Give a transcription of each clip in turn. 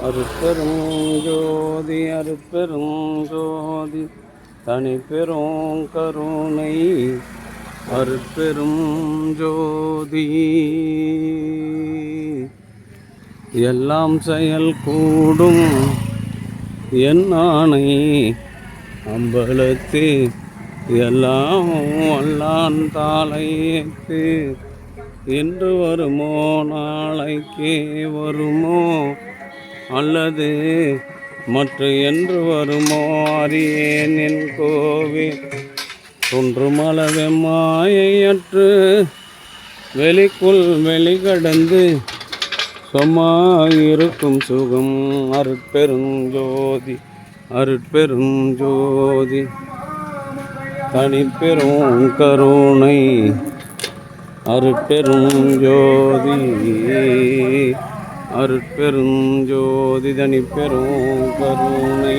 அருட்பெரும் ஜோதி அருட்பெரும் ஜோதி தனிப்பெரும் கருணை அருட்பெரும் ஜோதி. எல்லாம் செயல் கூடும் என் ஆணை அம்பலத்து எல்லாம் வல்லான் தாளையேத்து. இன்று வருமோ நாளைக்கே வருமோ அல்லது மற்ற என்று வருமோ அறியேன் என் கோவே. தொன்றுமளவெம்மாயையற்று வெளிக்குள் வெளிக்கடந்து சொம்மாயிருக்கும் சுகம் அருட்பெருஞ்சோதி அருட்பெருஞ்சோதி தனிப்பெரும் கருணை அருட்பெருஞ்சோதி அருட்பெருஞ்சோதி தனிப்பெரும் கருணை.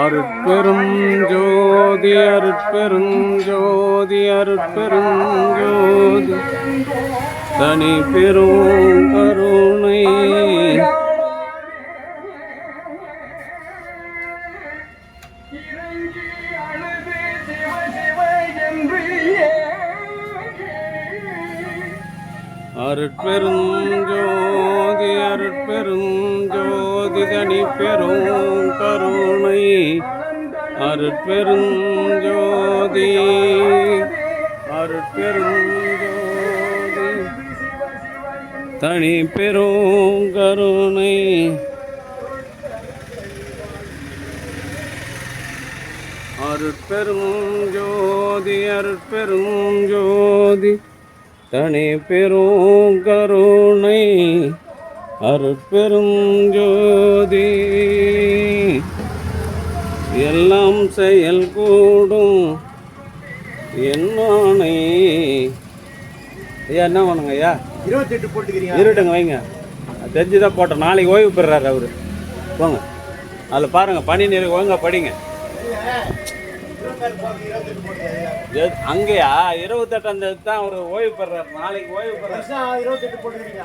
அருட்பெரும் ஜோதி அருட்பெரும் ஜோதி அருட்பெரும் ஜோதி தனி பெரும் கருணை. அருட்பெரும் ஜோதி அருட்பெரும் ஜோதி தனி பெரும் கருணை அருட்பெரும் ஜோதி அருட்பெரும் ஜோதி தனி பெரும் கருணை. அருட்பெரும் ஜோதி அருட்பெரும் ஜோதி தனி பெரும் கருணை அருட்பெரும் ஜோதி. எல்லாம் செயல் கூடும் என்னானை. ஐயா என்ன பண்ணுங்க ஐயா? 28 போட்டுக்கிறீங்க. இருட்டுங்க வைங்க, தெரிஞ்சுதான் போட்டோம். நாளைக்கு ஓய்வு பெறாரு அவரு. போங்க அதில் பாருங்க, பனி நீர் ஒழுங்க படிங்க. அங்கேயா 28 தான் அவர் ஓய்வு பெறாரு. நாளைக்கு ஓய்வு பெறாரு. 28 போட்டுக்கிறீங்க.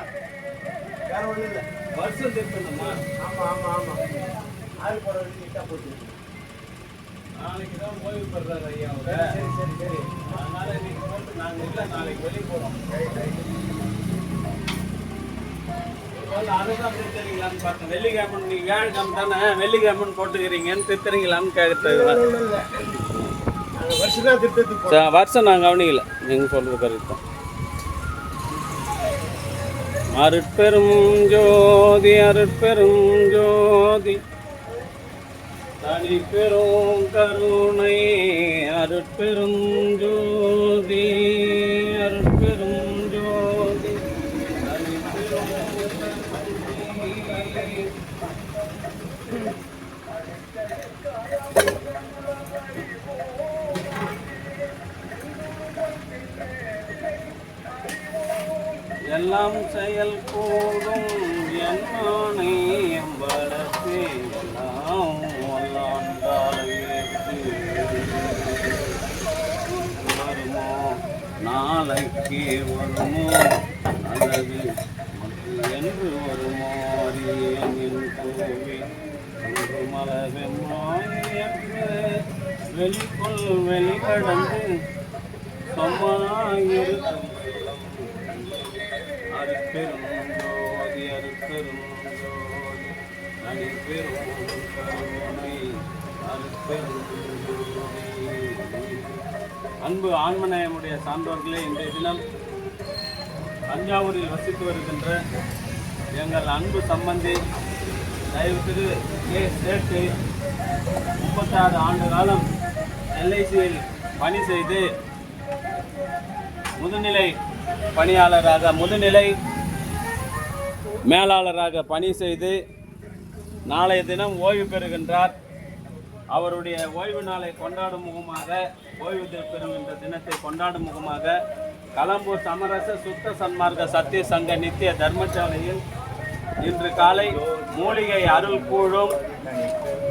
வேற ஒன்றும் இல்லை. வருஷம் திருத்தணுமா? ஆமாம் ஆமாம் ஆமாம். ஆள் போட வேண்டிய போட்டு நாளைக்கு தான் ஓய்வு பெறாரு ஐயா அவர். சரி சரி சரி. அதனால இன்னைக்கு போட்டு நாங்கள் இல்லை, நாளைக்கு வெளியே போகிறோம். அதுதான் திருத்தறீங்களான்னு பார்த்தேன். வெள்ளிக்கிழமை நீங்கள் வியாழக்கிழமை தானே வெள்ளிக்கிழமைன்னு போட்டுக்கிறீங்கன்னு திருத்தறீங்களான்னு கேட்குறது. வருஷம் தான் திருத்தத்துக்கு வருஷம் நான் கவனிக்கல. நீங்கள் சொல்கிறது கரெக்ட் தான். அருட்பெரும் ஜோதி அருட்பெரும் ஜோதி தனி பெரும் கருணை அருட்பெரும் ஜோதி அருட்பெரும் ஜோதி தனி பெரும் எல்லாம் செயல் கூடும் என்னானை எம்படத்தே எல்லாம் வல்லாண்டாலேத்து. வருமோ நாளைக்கு வருமோ அல்லது என்று வருமோ அறியேன் என் கோவே. ஒன்று மலவெம்மாயற்று வெளிக்குள் வெளிக்கடந்து சொம்மாயிருக்கும் அருட்பெரும் ஜோதி அருட்பெரும் ஜோதி தனி பெரும் கருணை அருட்பெரும் ஜோதி. அன்பு ஆன்மநேயமுடைய சான்றோர்களே, இன்றைய தினம் தஞ்சாவூரில் வசித்து வருகின்ற எங்கள் அன்பு சம்பந்தி தயவு திரு கே சேட்டு 36 ஆண்டு காலம் எல்ஐசியில் பணி செய்து முதுநிலை பணியாளராக முதுநிலை மேலாளராக பணி செய்து நாளைய தினம் ஓய்வு பெறுகின்றார். அவருடைய ஓய்வு நாளை கொண்டாடும் முகமாக, ஓய்வு பெறுகின்ற தினத்தை கொண்டாடும் முகமாக கலம்பூர் சமரச சுத்த சன்மார்க்க சத்திய சங்க நித்திய தர்மசாலையில் இன்று காலை மூலிகை அருள் கூழும்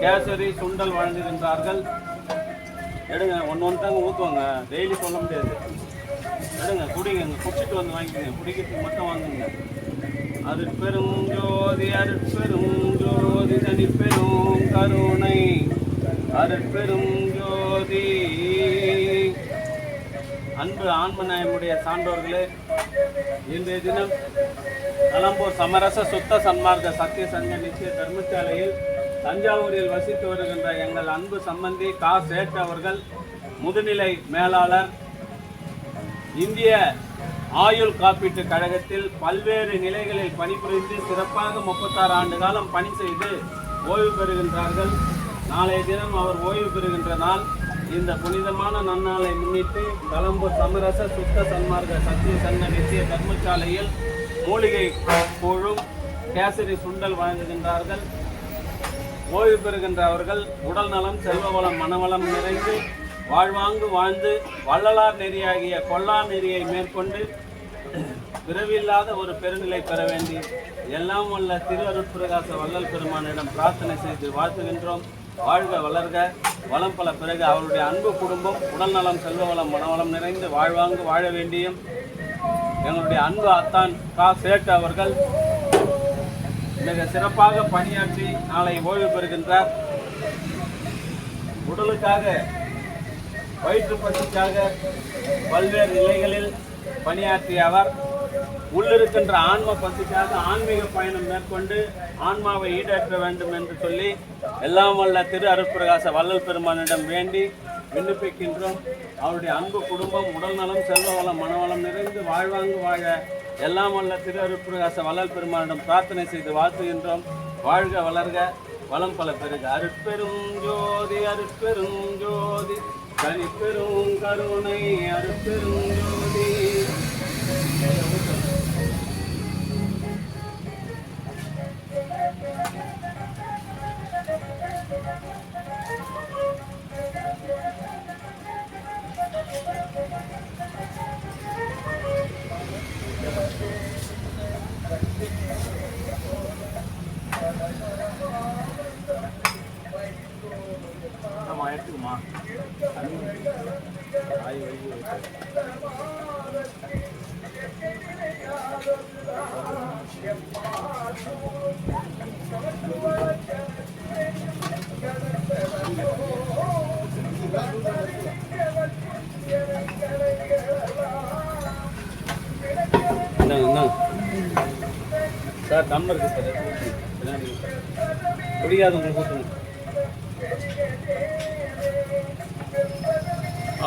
கேசரி சுண்டல் வழங்குகின்றார்கள். எடுங்க, ஒன்று தாங்க ஊற்றுவாங்க, டெய்லி சொல்ல முடியாது. எடுங்க, குடிங்க, குடிச்சிட்டு வந்து வாங்கிக்கோங்க, குடிக்கிறதுக்கு மட்டும் வாங்குங்க. அருட்பெருஞ்சோதி அருட்பெருஞ்சோதி தனிப்பெரும் கருணை அருட்பெருஞ்சோதி. அன்பு ஆன்மநாயமுடைய சான்றோர்களே, இன்றைய தினம் கலம்பூர் சமரச சுத்த சன்மார்க்க சத்திய சங்க நிச்சய தர்மசாலையில் தஞ்சாவூரில் வசித்து வருகின்ற எங்கள் அன்பு சம்பந்தி கா சேட் அவர்கள், முதுநிலை மேலாளர், இந்திய ஆயுள் காப்பீட்டு கழகத்தில் பல்வேறு நிலைகளில் பணிபுரிந்து சிறப்பாக 36 ஆண்டு காலம் பணி செய்து ஓய்வு பெறுகின்றார்கள். நாளைய தினம் அவர் ஓய்வு பெறுகின்ற நாள். இந்த புனிதமான நன்னாளை முன்னிட்டு கலம்பூர் சமரச சுத்த சன்மார்க்க சத்திய சங்க நிச்சய தர்மசாலையில் மூலிகை கூழும் கேசரி சுண்டல் வழங்குகின்றார்கள். ஓய்வு பெறுகின்ற அவர்கள் உடல் நலம், செல்வ வளம், மனவளம் நிறைந்து வாழ்வாங்கு வாழ்ந்து வள்ளலார் நெறியாகிய கொல்லா நெறியை மேற்கொண்டு பிறவில்லாத ஒரு பெருநிலை பெற வேண்டி எல்லாம் வல்ல திரு அருட்பிரகாச வள்ளல் பெருமானிடம் பிரார்த்தனை செய்து வாழ்த்துகின்றோம். வாழ்க வளர்க வளம் பல பிறகு அவருடைய அன்பு குடும்பம் உடல் நலம், செல்வ வளம், மனவளம் நிறைந்து வாழ்வாங்கு வாழ வேண்டியும் எங்களுடைய அன்பு அத்தான் கா சேட் அவர்கள் மிக சிறப்பாக பணியாற்றி நாளை ஓய்வு பெறுகின்றார். உடலுக்காக, வயிற்று பசிக்காக பல்வேறு நிலைகளில் பணியாற்றிய அவர் உள்ளிருக்கின்ற ஆன்ம பசிக்காக ஆன்மீக பயணம் மேற்கொண்டு ஆன்மாவை ஈடேற்ற வேண்டும் என்று சொல்லி எல்லாம் வல்ல திரு அருட்பிரகாச வள்ளல் பெருமானிடம் வேண்டி விண்ணப்பிக்கின்றோம். அவருடைய அன்பு குடும்பம் உடல் நலம், செல்வ வளம், மனவளம் நிறைந்து வாழ்வாங்கு வாழ எல்லாம் வல்ல திரு அருட்பிரகாச வள்ளல் பெருமானிடம் பிரார்த்தனை செய்து வாழ்த்துகின்றோம். வாழ்க வளர்க வளம் பல பெருக. அருட்பெரும் ஜோதி அருட்பெரும் ஜோதி தனிப்பெரும் கருணை அருட்பெரும் ஜோதி. எடுத்துக்குமா சார் டம்ளர் இருக்கு சார், பிடிக்காதவங்களுக்கு ஊற்றுங்க.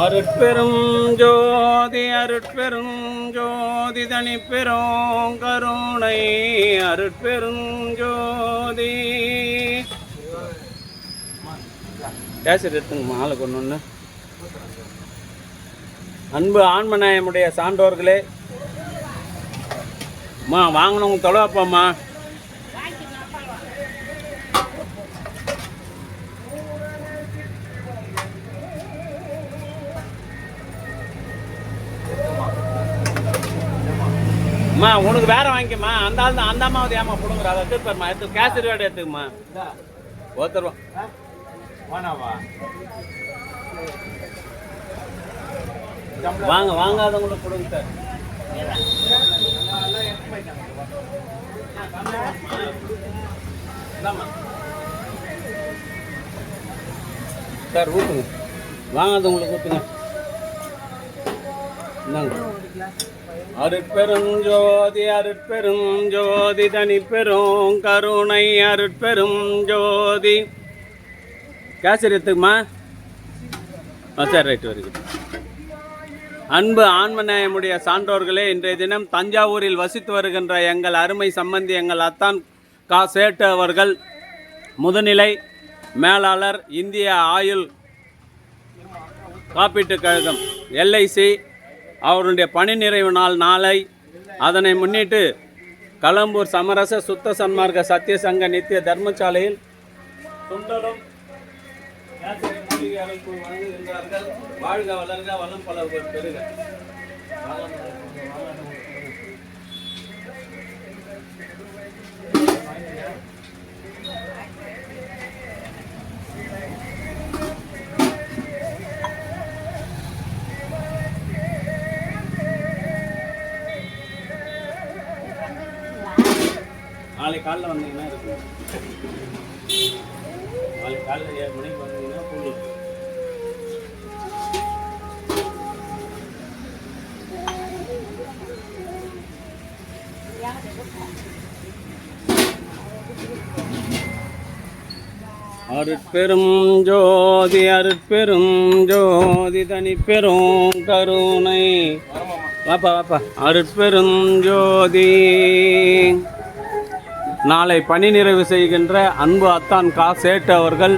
அருட்பெரும் ஜோதி அருட்பெரும் ஜோதி தனிப்பெரும் கருணை அருட்பெரும் ஜோதி. கேசரி எடுத்துங்கம்மா, ஆளுக்கு ஒன்று. அன்பு ஆன்மநாயமுடைய சான்றோர்களே, அம்மா வாங்கினவங்க தொலைவாப்பாம்மா. அம்மா உனக்கு வேற வாங்கிக்கம்மா, அந்த ஆள் தான், அந்த அம்மாவது ஏமா பிடுங்குறா, அதை எடுத்துருப்பாருமா, எடுத்து கேசரி வேட எடுத்துக்குமா, ஒருத்தருவா வாங்க, வாங்காதவங்களுக்கு கொடுங்க சார். சார் ஊற்றுங்க, வாங்காதவங்களுக்கு ஊற்றுங்க. இந்தாங்க. அருட்பெருஞ்சோதி அருட்பெருஞ்சோதி தனிப்பெரும் கருணை அருட்பெரும் ஜோதி. கேசரி எடுத்துக்குமா. சரி, ரைட், வரைக்கும். அன்பு ஆன்மநாயமுடைய சான்றோர்களே, இன்றைய தினம் தஞ்சாவூரில் வசித்து வருகின்ற எங்கள் அருமை சம்பந்தி எங்கள் அத்தான் கா சேட்டு அவர்கள், முதுநிலை மேலாளர், இந்திய ஆயுள் காப்பீட்டு கழகம் LIC, அவருடைய பணி நிறைவு நாள் நாளை. அதனை முன்னிட்டு கலம்பூர் சமரச சுத்த சன்மார்க்க சத்திய சங்க நித்திய தர்மசாலையில் சுண்டலும் வழங்குகின்றார்கள். வாழ்க வளர்க வளம் பல பெருக. காலைல வந்தீங்கன்னா இருக்கும். நாளைக்கு காலைல 7 மணிக்கு வந்தீங்கன்னா கூழ் இருக்கும். அருட்பெரும் ஜோதி அருட்பெரும் ஜோதி தனி பெரும் கருணை வாப்பா வாப்பா அருட்பெரும் ஜோதி. நாளை பணி நிறைவு செய்கின்ற அன்பு அத்தான் கா சேட்டு அவர்கள்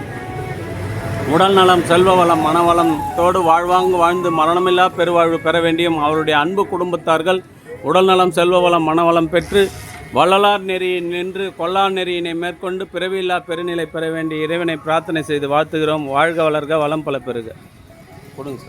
உடல் நலம் செல்வ வளம் மனவளத்தோடு வாழ்வாங்கு வாழ்ந்து மரணமில்லா பெருவாழ்வு பெற வேண்டியும் அவருடைய அன்பு குடும்பத்தார்கள் உடல் நலம் செல்வ வளம் மனவளம் பெற்று வள்ளலார் நெறியில் நின்று கொல்லார் நெறியினை மேற்கொண்டு பிறவியில்லா பெருநிலை பெற வேண்டிய இறைவனை பிரார்த்தனை செய்து வாழ்த்துகிறோம். வாழ்க வளர்க வளம் பல பெறுக. கொடுங்க சார்.